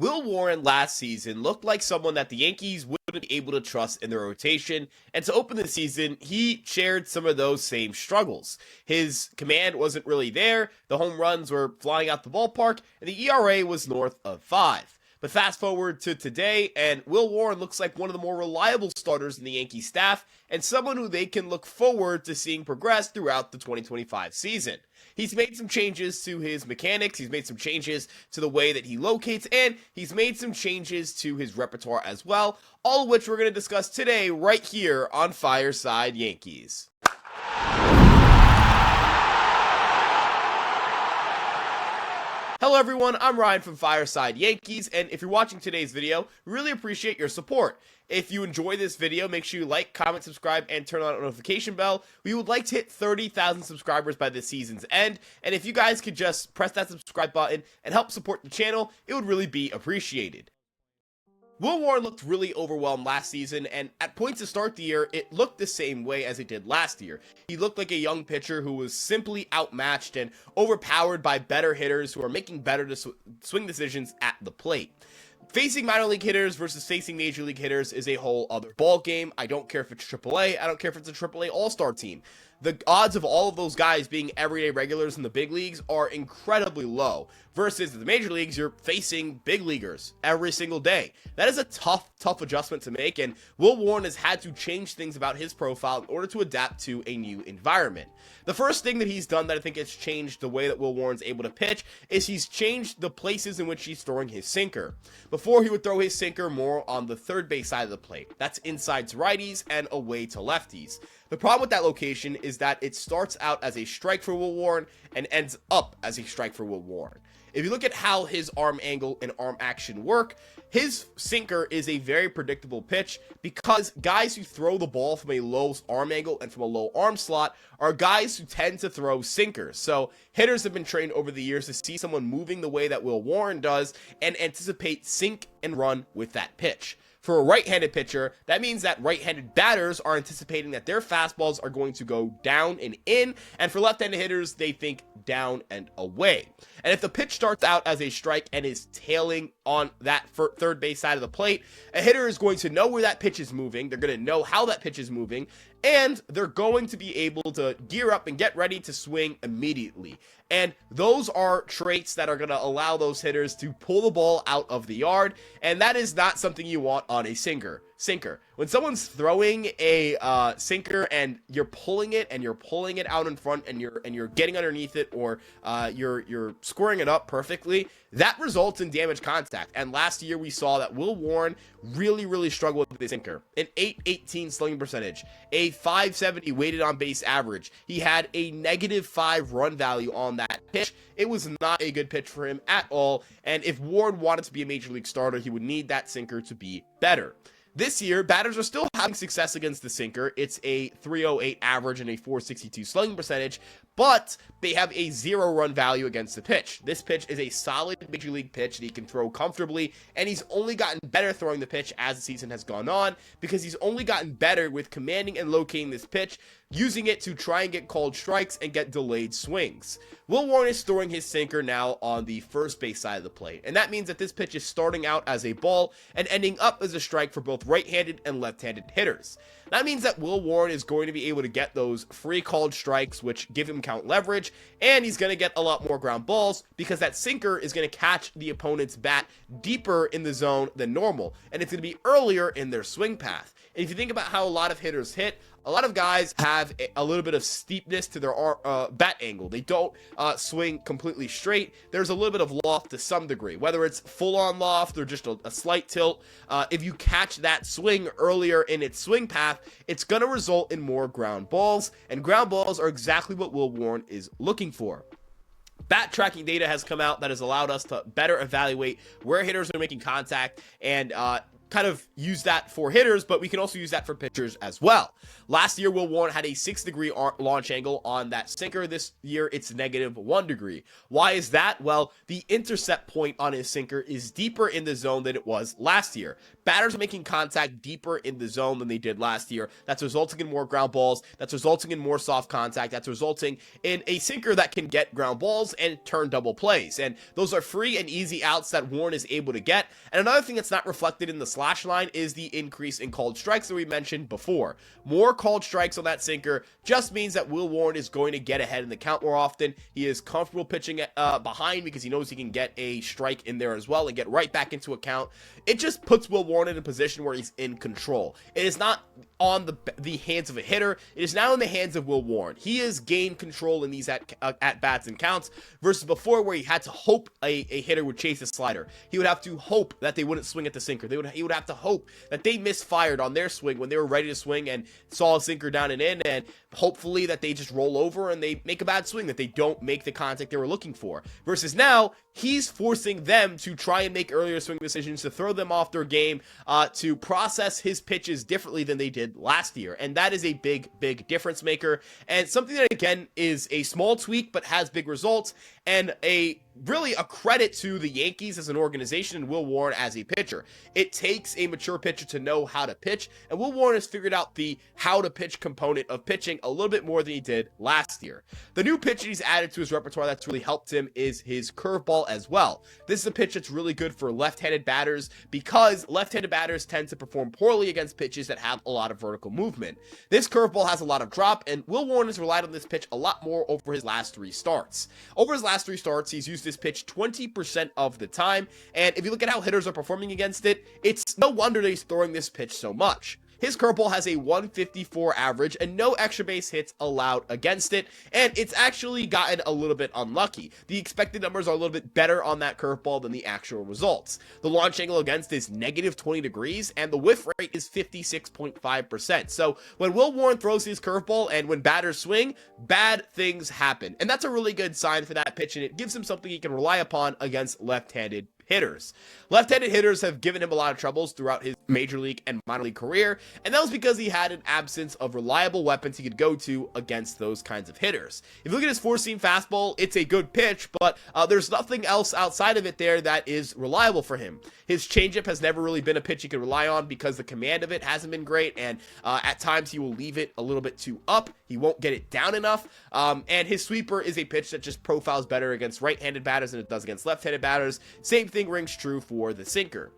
Will Warren last season looked like someone that the Yankees wouldn't be able to trust in their rotation, and to open the season, he shared some of those same struggles. His command wasn't really there, the home runs were flying out the ballpark, and the ERA was north of 5. But fast forward to today, and Will Warren looks like one of the more reliable starters in the Yankee staff, and someone who they can look forward to seeing progress throughout the 2025 season. He's made some changes to his mechanics, he's made some changes to the way that he locates, and he's made some changes to his repertoire as well, all of which we're going to discuss today right here on Fireside Yankees. Hello everyone, I'm Ryan from Fireside Yankees, and if you're watching today's video, really appreciate your support. If you enjoy this video, make sure you like, comment, subscribe, and turn on the notification bell. We would like to hit 30,000 subscribers by this season's end, and if you guys could just press that subscribe button and help support the channel, it would really be appreciated. Will Warren looked really overwhelmed last season, and at points to start the year, it looked the same way as it did last year. He looked like a young pitcher who was simply outmatched and overpowered by better hitters who are making better swing decisions at the plate. Facing minor league hitters versus facing major league hitters is a whole other ball game. I don't care if it's AAA, I don't care if it's a AAA all-star team. The odds of all of those guys being everyday regulars in the big leagues are incredibly low, versus the major leagues, you're facing big leaguers every single day. That is a tough adjustment to make, and Will Warren has had to change things about his profile in order to adapt to a new environment. The first thing that he's done that I think has changed the way that Will Warren's able to pitch is he's changed the places in which he's throwing his sinker. Before, he would throw his sinker more on the third base side of the plate. That's inside to righties and away to lefties. The problem with that location is that it starts out as a strike for Will Warren and ends up as a strike for Will Warren. If you look at how his arm angle and arm action work, his sinker is a very predictable pitch because guys who throw the ball from a low arm angle and from a low arm slot are guys who tend to throw sinkers. So hitters have been trained over the years to see someone moving the way that Will Warren does and anticipate sink and run with that pitch. For a right-handed pitcher, that means that right-handed batters are anticipating that their fastballs are going to go down and in, and for left-handed hitters, they think down and away. And if the pitch starts out as a strike and is tailing on that third base side of the plate, a hitter is going to know where that pitch is moving, they're going to know how that pitch is moving, and they're going to be able to gear up and get ready to swing immediately. And those are traits that are going to allow those hitters to pull the ball out of the yard, and that is not something you want on a sinker. When someone's throwing a sinker and you're pulling it out in front and you're getting underneath it, or you're squaring it up perfectly, that results in damage contact. And last year we saw that Will Warren really struggled with the sinker. An .818 slugging percentage, a .570 weighted on base average. He had a -5 run value on that pitch. It was not a good pitch for him at all. And if Warren wanted to be a major league starter, he would need that sinker to be better. This year, batters are still having success against the sinker. It's a .308 average and a .462 slugging percentage, but they have a 0 run value against the pitch. This pitch is a solid major league pitch that he can throw comfortably, and he's only gotten better throwing the pitch as the season has gone on because he's only gotten better with commanding and locating this pitch, using it to try and get called strikes and get delayed swings. Will Warren is throwing his sinker now on the first base side of the plate, and that means that this pitch is starting out as a ball and ending up as a strike for both right-handed and left-handed hitters. That means that Will Warren is going to be able to get those free called strikes, which give him count leverage, and he's going to get a lot more ground balls because that sinker is going to catch the opponent's bat deeper in the zone than normal, and it's going to be earlier in their swing path. And if you think about how a lot of hitters hit, a lot of guys have a little bit of steepness to their bat angle. They don't swing completely straight. There's a little bit of loft to some degree, whether it's full-on loft or just a slight tilt. If you catch that swing earlier in its swing path, it's going to result in more ground balls, and ground balls are exactly what Will Warren is looking for. Bat tracking data has come out that has allowed us to better evaluate where hitters are making contact and kind of use that for hitters, but we can also use that for pitchers as well. Last year, Will Warren had a 6-degree launch angle on that sinker. This year, it's -1 degree. Why is that? Well, the intercept point on his sinker is deeper in the zone than it was last year. Batters are making contact deeper in the zone than they did last year. That's resulting in more ground balls. That's resulting in more soft contact. That's resulting in a sinker that can get ground balls and turn double plays. And those are free and easy outs that Warren is able to get. And another thing that's not reflected in the slash line is the increase in called strikes that we mentioned before. More called strikes on that sinker just means that Will Warren is going to get ahead in the count more often. He is comfortable pitching behind because he knows he can get a strike in there as well and get right back into a count. It just puts Will Warren in a position where he's in control. It is not on the hands of a hitter. It is now in the hands of Will Warren. He has gained control in these at-bats and counts versus before where he had to hope a hitter would chase a slider. He would have to hope that they wouldn't swing at the sinker. He would have to hope that they misfired on their swing when they were ready to swing and saw a sinker down and in, and hopefully that they just roll over and they make a bad swing, that they don't make the contact they were looking for. Versus now, he's forcing them to try and make earlier swing decisions, to throw them off their game, to process his pitches differently than they did last year. And that is a big, big difference maker, and something that, again, is a small tweak but has big results, and really a credit to the Yankees as an organization and Will Warren as a pitcher. It takes a mature pitcher to know how to pitch, and Will Warren has figured out the how to pitch component of pitching a little bit more than he did last year. The new pitch that he's added to his repertoire that's really helped him is his curveball as well. This is a pitch that's really good for left-handed batters because left-handed batters tend to perform poorly against pitches that have a lot of vertical movement. This curveball has a lot of drop, and Will Warren has relied on this pitch a lot more over his last 3 starts. Over his last 3 starts, he's used this pitch 20% of the time, and if you look at how hitters are performing against it, it's no wonder that he's throwing this pitch so much. His curveball has a 154 average and no extra base hits allowed against it, and it's actually gotten a little bit unlucky. The expected numbers are a little bit better on that curveball than the actual results. The launch angle against is -20 degrees, and the whiff rate is 56.5%. So when Will Warren throws his curveball and when batters swing, bad things happen. And that's a really good sign for that pitch, and it gives him something he can rely upon against left-handed hitters. Left-handed hitters have given him a lot of troubles throughout his major league and minor league career, and that was because he had an absence of reliable weapons he could go to against those kinds of hitters. If you look at his four-seam fastball, it's a good pitch, but there's nothing else outside of it there that is reliable for him. His changeup has never really been a pitch he can rely on because the command of it hasn't been great, and at times he will leave it a little bit too up. He won't get it down enough, and his sweeper is a pitch that just profiles better against right-handed batters than it does against left-handed batters. Same thing rings true for the sinker.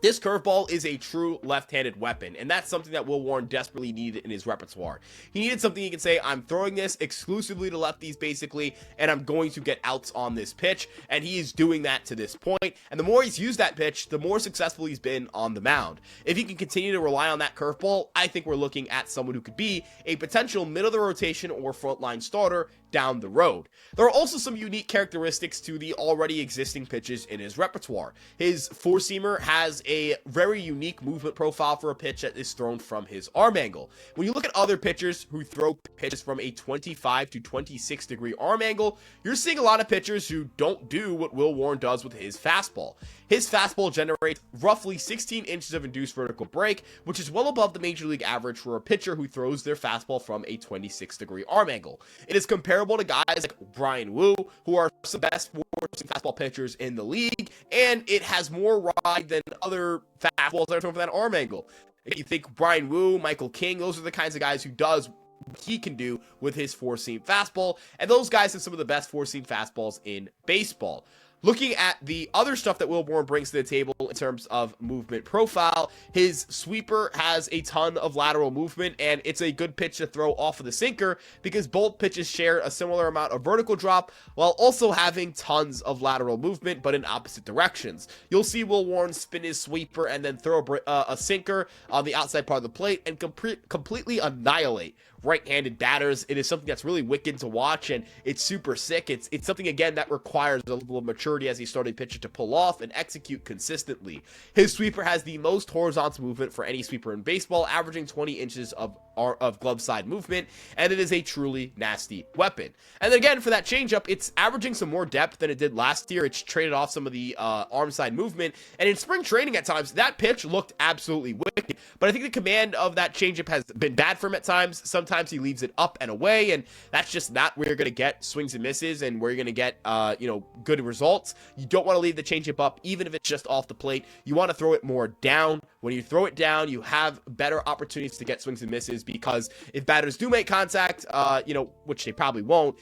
This curveball is a true left-handed weapon, and that's something that Will Warren desperately needed in his repertoire. He needed something he can say, I'm throwing this exclusively to lefties, basically, and I'm going to get outs on this pitch, and he is doing that to this point, and the more he's used that pitch, the more successful he's been on the mound. If he can continue to rely on that curveball, I think we're looking at someone who could be a potential middle-of-the-rotation or frontline starter down the road. There are also some unique characteristics to the already existing pitches in his repertoire. His four-seamer has a very unique movement profile for a pitch that is thrown from his arm angle. When you look at other pitchers who throw pitches from a 25 to 26 degree arm angle, you're seeing a lot of pitchers who don't do what Will Warren does with his fastball. His fastball generates roughly 16 inches of induced vertical break, which is well above the major league average for a pitcher who throws their fastball from a 26 degree arm angle. It is comparable to guys like Brian Wu, who are some of the best fastball pitchers in the league, and it has more ride than other fastballs that are thrown from that arm angle. If you think Brian Wu, Michael King, those are the kinds of guys who does what he can do with his four-seam fastball, and those guys have some of the best four-seam fastballs in baseball. Looking at the other stuff that Will Warren brings to the table in terms of movement profile, his sweeper has a ton of lateral movement, and it's a good pitch to throw off of the sinker because both pitches share a similar amount of vertical drop while also having tons of lateral movement, but in opposite directions. You'll see Will Warren spin his sweeper and then throw a sinker on the outside part of the plate and completely annihilate right-handed batters. It is something that's really wicked to watch, and it's super sick. It's something, again, that requires a level of maturity maturity as a starting pitcher to pull off and execute consistently. His sweeper has the most horizontal movement for any sweeper in baseball, averaging 20 inches of glove side movement, and it is a truly nasty weapon. And then again, for that changeup, it's averaging some more depth than it did last year. It's traded off some of the arm side movement, and in spring training at times, that pitch looked absolutely wicked, but I think the command of that changeup has been bad for him at times. Sometimes he leaves it up and away, and that's just not where you're going to get swings and misses and where you're going to get good results. You don't want to leave the changeup up, even if it's just off the plate. You want to throw it more down. When you throw it down, you have better opportunities to get swings and misses, because if batters do make contact, which they probably won't,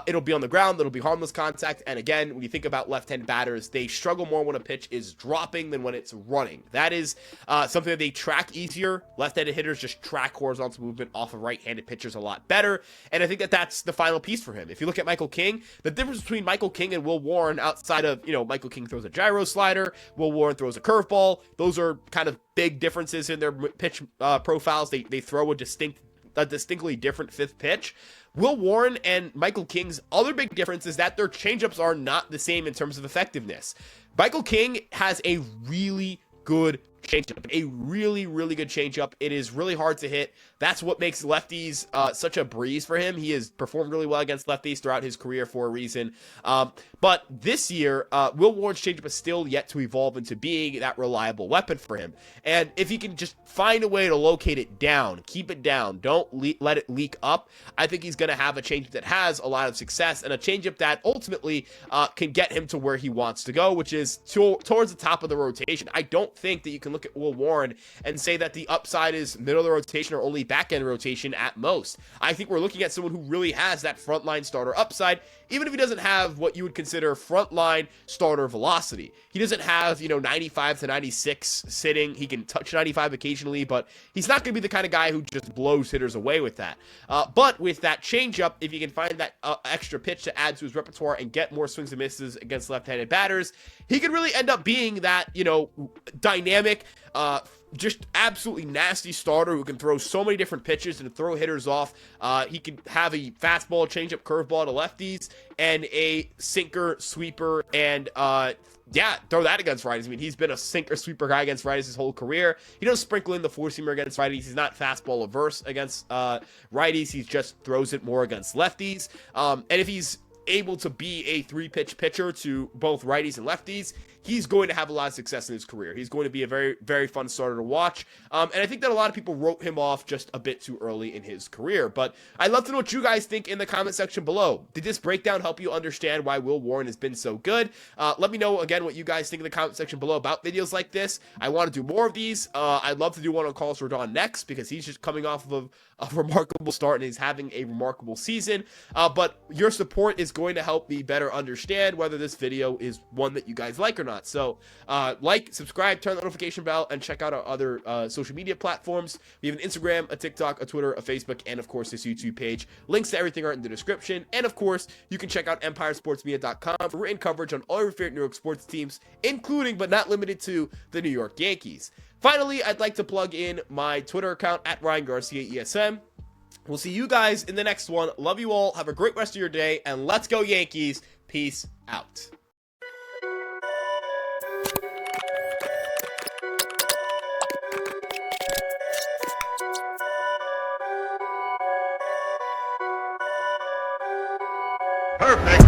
it'll be on the ground, it'll be harmless contact. And again, when you think about left-handed batters, they struggle more when a pitch is dropping than when it's running. That is something that they track easier. Left-handed hitters just track horizontal movement off of right-handed pitchers a lot better, and I think that that's the final piece for him. If you look at Michael King, the difference between Michael King and Will Warren, outside of, Michael King throws a gyro slider, Will Warren throws a curveball, those are kind of big differences in their pitch profiles. They throw a distinctly different fifth pitch. Will Warren and Michael King's other big difference is that their changeups are not the same in terms of effectiveness. Michael King has a really good changeup, a really, really good changeup. It is really hard to hit. That's what makes lefties such a breeze for him. He has performed really well against lefties throughout his career for a reason. But this year, Will Warren's changeup is still yet to evolve into being that reliable weapon for him. And if he can just find a way to locate it down, keep it down, don't let it leak up, I think he's going to have a changeup that has a lot of success, and a changeup that ultimately can get him to where he wants to go, which is towards the top of the rotation. I don't think that you can look at Will Warren and say that the upside is middle of the rotation or only back end rotation at most. I think we're looking at someone who really has that frontline starter upside, even if he doesn't have what you would consider frontline starter velocity. He doesn't have, 95 to 96 sitting. He can touch 95 occasionally, but he's not going to be the kind of guy who just blows hitters away with that. But with that changeup, if you can find that extra pitch to add to his repertoire and get more swings and misses against left-handed batters, he could really end up being that, dynamic, just absolutely nasty starter who can throw so many different pitches and throw hitters off. He can have a fastball, changeup, curveball to lefties, and a sinker, sweeper, and throw that against righties. I mean, he's been a sinker, sweeper guy against righties his whole career. He does sprinkle in the four-seamer against righties. He's not fastball averse against righties. He just throws it more against lefties. And if he's able to be a three-pitch pitcher to both righties and lefties, he's going to have a lot of success in his career. He's going to be a very, very fun starter to watch. And I think that a lot of people wrote him off just a bit too early in his career. But I'd love to know what you guys think in the comment section below. Did this breakdown help you understand why Will Warren has been so good? Let me know, again, what you guys think in the comment section below about videos like this. I want to do more of these. I'd love to do one on Carlos Rodon next, because he's just coming off of a remarkable start and he's having a remarkable season. But your support is going to help me better understand whether this video is one that you guys like or not. So like, subscribe, turn the notification bell, and check out our other social media platforms. We have an Instagram, a TikTok, a Twitter, a Facebook, and of course this YouTube page. Links to everything are in the description. And of course, you can check out EmpireSportsMedia.com for written coverage on all your favorite New York sports teams, including but not limited to the New York Yankees. Finally, I'd like to plug in my Twitter account at Ryan Garcia ESM. We'll see you guys in the next one. Love you all. Have a great rest of your day, and let's go Yankees. Peace out. Perfect.